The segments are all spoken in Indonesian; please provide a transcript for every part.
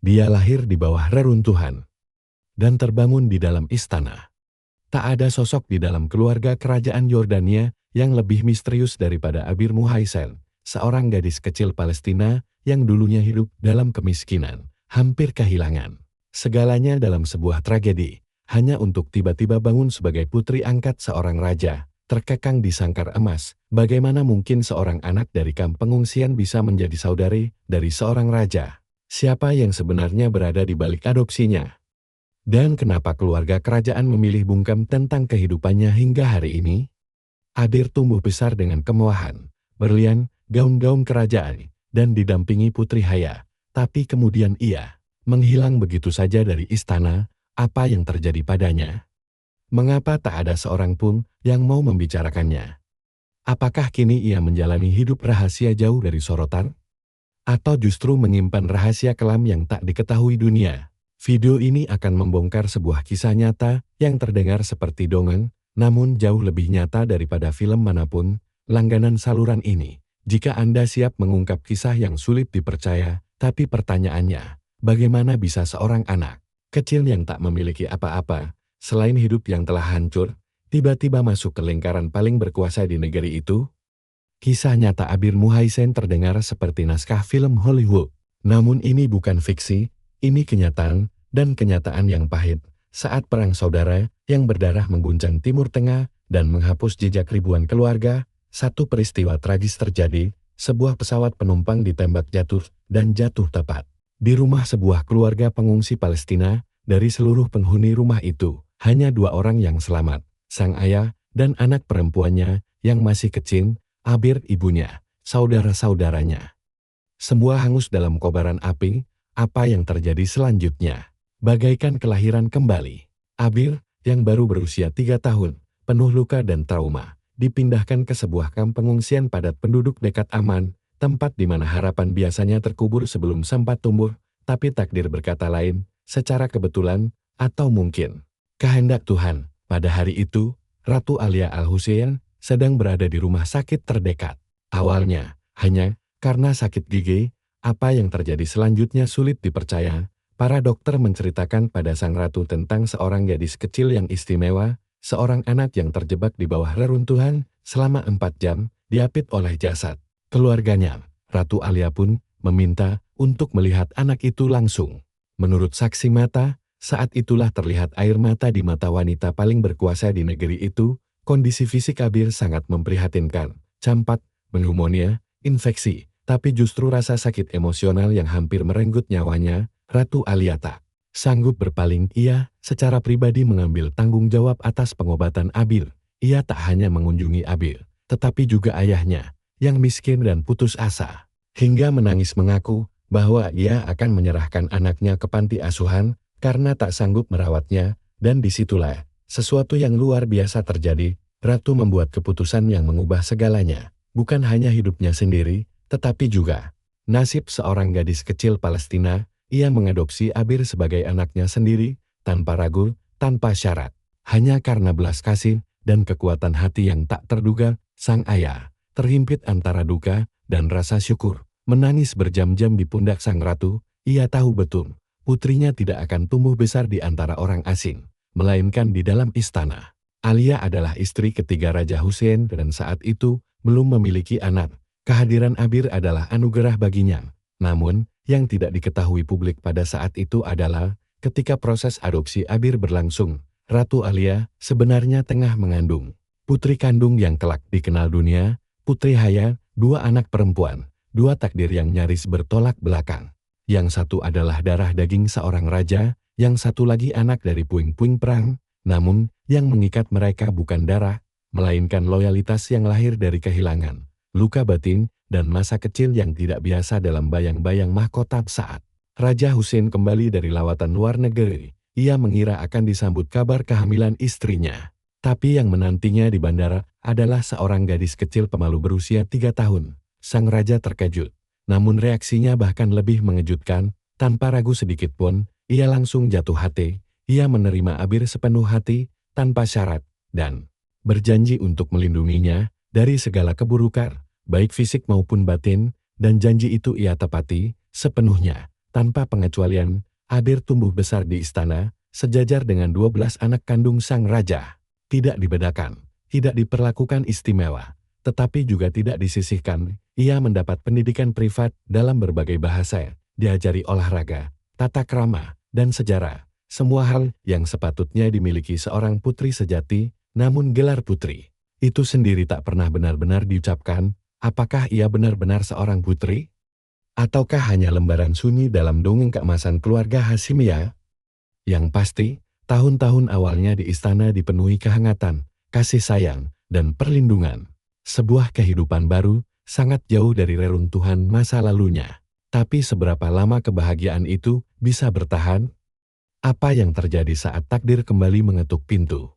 Dia lahir di bawah reruntuhan dan terbangun di dalam istana. Tak ada sosok di dalam keluarga kerajaan Yordania yang lebih misterius daripada Abir Muhaisen, seorang gadis kecil Palestina yang dulunya hidup dalam kemiskinan, hampir kehilangan segalanya dalam sebuah tragedi, hanya untuk tiba-tiba bangun sebagai putri angkat seorang raja, terkekang di sangkar emas. Bagaimana mungkin seorang anak dari kamp pengungsian bisa menjadi saudari dari seorang raja? Siapa yang sebenarnya berada di balik adopsinya? Dan kenapa keluarga kerajaan memilih bungkam tentang kehidupannya hingga hari ini? Abir tumbuh besar dengan kemewahan, berlian, gaun-gaun kerajaan, dan didampingi Putri Haya. Tapi kemudian ia menghilang begitu saja dari istana. Apa yang terjadi padanya? Mengapa tak ada seorang pun yang mau membicarakannya? Apakah kini ia menjalani hidup rahasia jauh dari sorotan? Atau justru menyimpan rahasia kelam yang tak diketahui dunia? Video ini akan membongkar sebuah kisah nyata yang terdengar seperti dongeng, namun jauh lebih nyata daripada film manapun. Langganan saluran ini. Jika Anda siap mengungkap kisah yang sulit dipercaya, tapi pertanyaannya, bagaimana bisa seorang anak kecil yang tak memiliki apa-apa, selain hidup yang telah hancur, tiba-tiba masuk ke lingkaran paling berkuasa di negeri itu? Kisah nyata Abir Muhaisen terdengar seperti naskah film Hollywood. Namun ini bukan fiksi, ini kenyataan, dan kenyataan yang pahit. Saat perang saudara yang berdarah mengguncang Timur Tengah dan menghapus jejak ribuan keluarga, satu peristiwa tragis terjadi, sebuah pesawat penumpang ditembak jatuh dan jatuh tepat di rumah sebuah keluarga pengungsi Palestina. Dari seluruh penghuni rumah itu, hanya 2 orang yang selamat, sang ayah dan anak perempuannya yang masih kecil, Abir ibunya, saudara-saudaranya. Semua hangus dalam kobaran api. Apa yang terjadi selanjutnya? Bagaikan kelahiran kembali. Abir, yang baru berusia 3 tahun, penuh luka dan trauma, dipindahkan ke sebuah kamp pengungsian padat penduduk dekat aman, tempat di mana harapan biasanya terkubur sebelum sempat tumbuh, tapi takdir berkata lain, secara kebetulan, atau mungkin kehendak Tuhan. Pada hari itu, Ratu Alia Al-Hussein sedang berada di rumah sakit terdekat. Awalnya, hanya karena sakit gigi. Apa yang terjadi selanjutnya sulit dipercaya. Para dokter menceritakan pada sang ratu tentang seorang gadis kecil yang istimewa, seorang anak yang terjebak di bawah reruntuhan selama 4 jam, diapit oleh jasad keluarganya. Ratu Alia pun meminta untuk melihat anak itu langsung. Menurut saksi mata, saat itulah terlihat air mata di mata wanita paling berkuasa di negeri itu. Kondisi fisik Abir sangat memprihatinkan, campak, pneumonia, infeksi, tapi justru rasa sakit emosional yang hampir merenggut nyawanya. Ratu Alia tak sanggup berpaling. Ia secara pribadi mengambil tanggung jawab atas pengobatan Abir. Ia tak hanya mengunjungi Abir, tetapi juga ayahnya, yang miskin dan putus asa, hingga menangis mengaku bahwa ia akan menyerahkan anaknya ke panti asuhan karena tak sanggup merawatnya. Dan disitulah sesuatu yang luar biasa terjadi. Ratu membuat keputusan yang mengubah segalanya, bukan hanya hidupnya sendiri, tetapi juga nasib seorang gadis kecil Palestina. Ia mengadopsi Abir sebagai anaknya sendiri, tanpa ragu, tanpa syarat. Hanya karena belas kasih dan kekuatan hati yang tak terduga, sang ayah terhimpit antara duka dan rasa syukur, menangis berjam-jam di pundak sang ratu. Ia tahu betul, putrinya tidak akan tumbuh besar di antara orang asing, melainkan di dalam istana. Alia adalah istri ketiga Raja Hussein dan saat itu belum memiliki anak. Kehadiran Abir adalah anugerah baginya. Namun, yang tidak diketahui publik pada saat itu adalah, ketika proses adopsi Abir berlangsung, Ratu Alia sebenarnya tengah mengandung putri kandung yang kelak dikenal dunia, Putri Haya, 2 anak perempuan, 2 takdir yang nyaris bertolak belakang. Yang satu adalah darah daging seorang raja, yang satu lagi anak dari puing-puing perang. Namun, yang mengikat mereka bukan darah, melainkan loyalitas yang lahir dari kehilangan, luka batin, dan masa kecil yang tidak biasa dalam bayang-bayang mahkota. Saat Raja Hussein kembali dari lawatan luar negeri, ia mengira akan disambut kabar kehamilan istrinya. Tapi yang menantinya di bandara adalah seorang gadis kecil pemalu berusia 3 tahun. Sang raja terkejut, namun reaksinya bahkan lebih mengejutkan. Tanpa ragu sedikit pun, ia langsung jatuh hati. Ia menerima Abir sepenuh hati, tanpa syarat, dan berjanji untuk melindunginya dari segala keburukan, baik fisik maupun batin, dan janji itu ia tepati sepenuhnya. Tanpa pengecualian, Abir tumbuh besar di istana, sejajar dengan 12 anak kandung sang raja. Tidak dibedakan, tidak diperlakukan istimewa, tetapi juga tidak disisihkan. Ia mendapat pendidikan privat dalam berbagai bahasa, diajari olahraga, tata krama, dan sejarah. Semua hal yang sepatutnya dimiliki seorang putri sejati, namun gelar putri itu sendiri tak pernah benar-benar diucapkan. Apakah ia benar-benar seorang putri? Ataukah hanya lembaran sunyi dalam dongeng keemasan keluarga Hashimiyah? Yang pasti, tahun-tahun awalnya di istana dipenuhi kehangatan, kasih sayang, dan perlindungan. Sebuah kehidupan baru, sangat jauh dari reruntuhan masa lalunya. Tapi seberapa lama kebahagiaan itu bisa bertahan? Apa yang terjadi saat takdir kembali mengetuk pintu?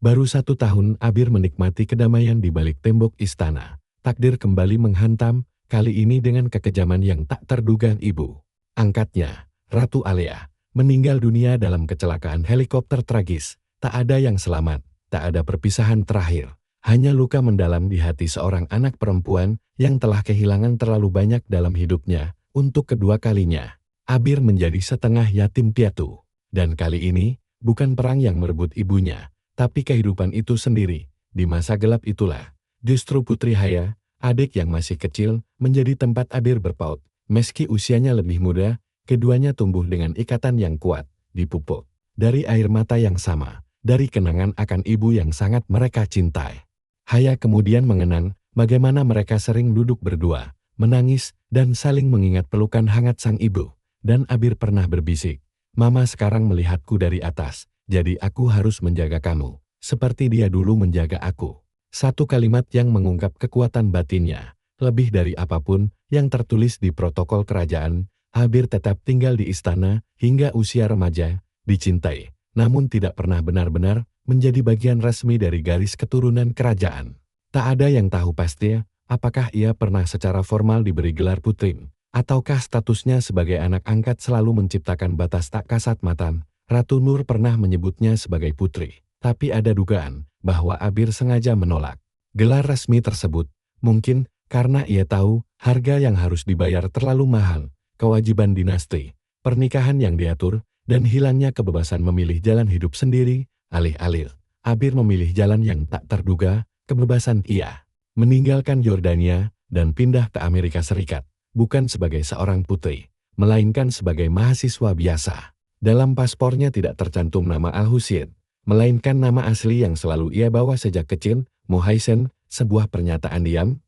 Baru 1 tahun Abir menikmati kedamaian di balik tembok istana. Takdir kembali menghantam, kali ini dengan kekejaman yang tak terduga. Ibu angkatnya, Ratu Alia, meninggal dunia dalam kecelakaan helikopter tragis. Tak ada yang selamat, tak ada perpisahan terakhir. Hanya luka mendalam di hati seorang anak perempuan yang telah kehilangan terlalu banyak dalam hidupnya. Untuk kedua kalinya, Abir menjadi setengah yatim piatu. Dan kali ini, bukan perang yang merebut ibunya, tapi kehidupan itu sendiri. Di masa gelap itulah, justru Putri Haya, adik yang masih kecil, menjadi tempat Abir berpaut. Meski usianya lebih muda, keduanya tumbuh dengan ikatan yang kuat, dipupuk dari air mata yang sama, dari kenangan akan ibu yang sangat mereka cintai. Haya kemudian mengenang bagaimana mereka sering duduk berdua, menangis, dan saling mengingat pelukan hangat sang ibu. Dan Abir pernah berbisik, "Mama sekarang melihatku dari atas, jadi aku harus menjaga kamu, seperti dia dulu menjaga aku." Satu kalimat yang mengungkap kekuatan batinnya. Lebih dari apapun yang tertulis di protokol kerajaan, Abir tetap tinggal di istana hingga usia remaja, dicintai, namun tidak pernah benar-benar menjadi bagian resmi dari garis keturunan kerajaan. Tak ada yang tahu pasti apakah ia pernah secara formal diberi gelar putri, ataukah statusnya sebagai anak angkat selalu menciptakan batas tak kasat mata. Ratu Nur pernah menyebutnya sebagai putri, tapi ada dugaan bahwa Abir sengaja menolak gelar resmi tersebut. Mungkin karena ia tahu harga yang harus dibayar terlalu mahal, kewajiban dinasti, pernikahan yang diatur, dan hilangnya kebebasan memilih jalan hidup sendiri. Alih-alih Abir memilih jalan yang tak terduga, kebebasan. Ia meninggalkan Yordania dan pindah ke Amerika Serikat, bukan sebagai seorang putri, melainkan sebagai mahasiswa biasa. Dalam paspornya tidak tercantum nama Al-Husain, melainkan nama asli yang selalu ia bawa sejak kecil, Muhaisen. Sebuah pernyataan diam,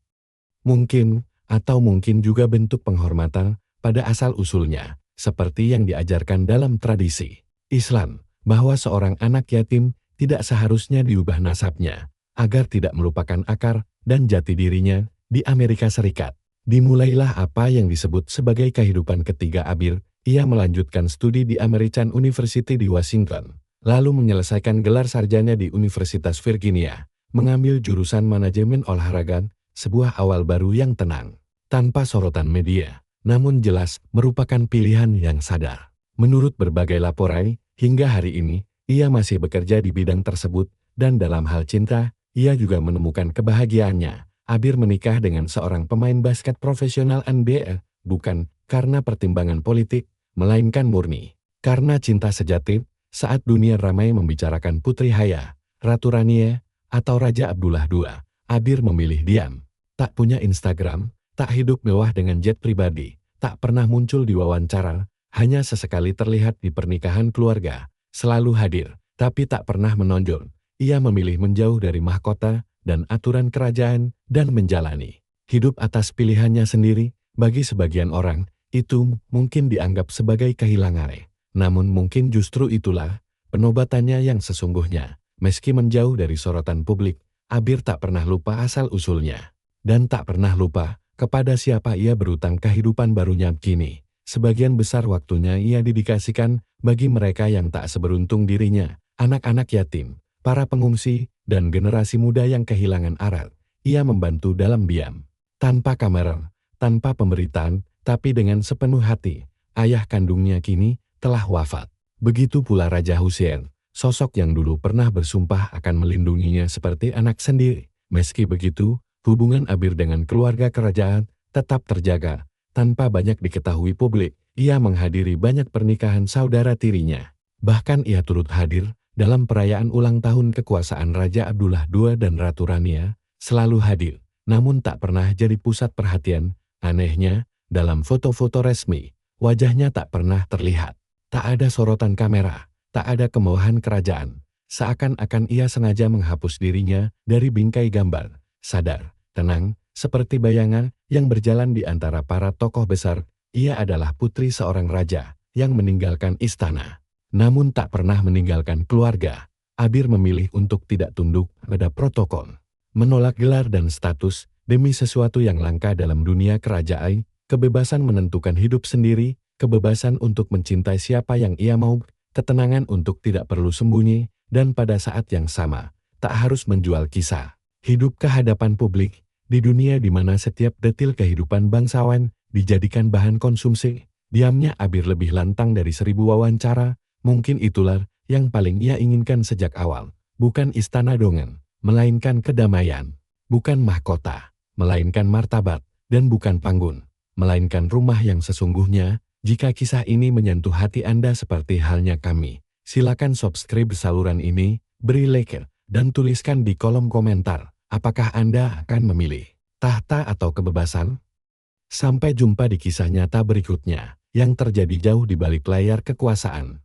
mungkin, atau mungkin juga bentuk penghormatan pada asal-usulnya, seperti yang diajarkan dalam tradisi Islam, bahwa seorang anak yatim tidak seharusnya diubah nasabnya, agar tidak melupakan akar dan jati dirinya. Di Amerika Serikat, dimulailah apa yang disebut sebagai kehidupan ketiga Abir. Ia melanjutkan studi di American University di Washington, lalu menyelesaikan gelar sarjana di Universitas Virginia, mengambil jurusan manajemen olahraga, sebuah awal baru yang tenang, tanpa sorotan media, namun jelas merupakan pilihan yang sadar. Menurut berbagai laporan, hingga hari ini, ia masih bekerja di bidang tersebut, dan dalam hal cinta, ia juga menemukan kebahagiaannya. Abir menikah dengan seorang pemain basket profesional NBA, bukan karena pertimbangan politik, melainkan murni karena cinta sejati. Saat dunia ramai membicarakan Putri Haya, Ratu Rania, atau Raja Abdullah II, Abir memilih diam. Tak punya Instagram, tak hidup mewah dengan jet pribadi, tak pernah muncul di wawancara, hanya sesekali terlihat di pernikahan keluarga, selalu hadir, tapi tak pernah menonjol. Ia memilih menjauh dari mahkota dan aturan kerajaan dan menjalani hidup atas pilihannya sendiri. Bagi sebagian orang, itu mungkin dianggap sebagai kehilangan. Namun mungkin justru itulah penobatannya yang sesungguhnya. Meski menjauh dari sorotan publik, Abir tak pernah lupa asal-usulnya. Dan tak pernah lupa kepada siapa ia berutang kehidupan barunya kini. Sebagian besar waktunya ia dedikasikan bagi mereka yang tak seberuntung dirinya, anak-anak yatim, para pengungsi, dan generasi muda yang kehilangan arah. Ia membantu dalam diam, tanpa kamera, tanpa pemberitaan, tapi dengan sepenuh hati. Ayah kandungnya kini telah wafat. Begitu pula Raja Husain, sosok yang dulu pernah bersumpah akan melindunginya seperti anak sendiri. Meski begitu, hubungan Abir dengan keluarga kerajaan tetap terjaga, tanpa banyak diketahui publik. Ia menghadiri banyak pernikahan saudara tirinya. Bahkan ia turut hadir dalam perayaan ulang tahun kekuasaan Raja Abdullah II dan Ratu Rania, selalu hadir, namun tak pernah jadi pusat perhatian. Anehnya, dalam foto-foto resmi, wajahnya tak pernah terlihat. Tak ada sorotan kamera, tak ada kemauan kerajaan. Seakan-akan ia sengaja menghapus dirinya dari bingkai gambar. Sadar, tenang, seperti bayangan yang berjalan di antara para tokoh besar, ia adalah putri seorang raja yang meninggalkan istana. Namun tak pernah meninggalkan keluarga. Abir memilih untuk tidak tunduk pada protokol. Menolak gelar dan status demi sesuatu yang langka dalam dunia kerajaan, kebebasan menentukan hidup sendiri, kebebasan untuk mencintai siapa yang ia mau, ketenangan untuk tidak perlu sembunyi, dan pada saat yang sama, tak harus menjual kisah. Hidup ke hadapan publik, di dunia di mana setiap detil kehidupan bangsawan dijadikan bahan konsumsi, diamnya Abir lebih lantang dari 1000 wawancara. Mungkin itulah yang paling ia inginkan sejak awal. Bukan istana dongan, melainkan kedamaian. Bukan mahkota, melainkan martabat. Dan bukan panggung, melainkan rumah yang sesungguhnya. Jika kisah ini menyentuh hati Anda seperti halnya kami, silakan subscribe saluran ini, beri like, dan tuliskan di kolom komentar, apakah Anda akan memilih tahta atau kebebasan? Sampai jumpa di kisah nyata berikutnya, yang terjadi jauh di balik layar kekuasaan.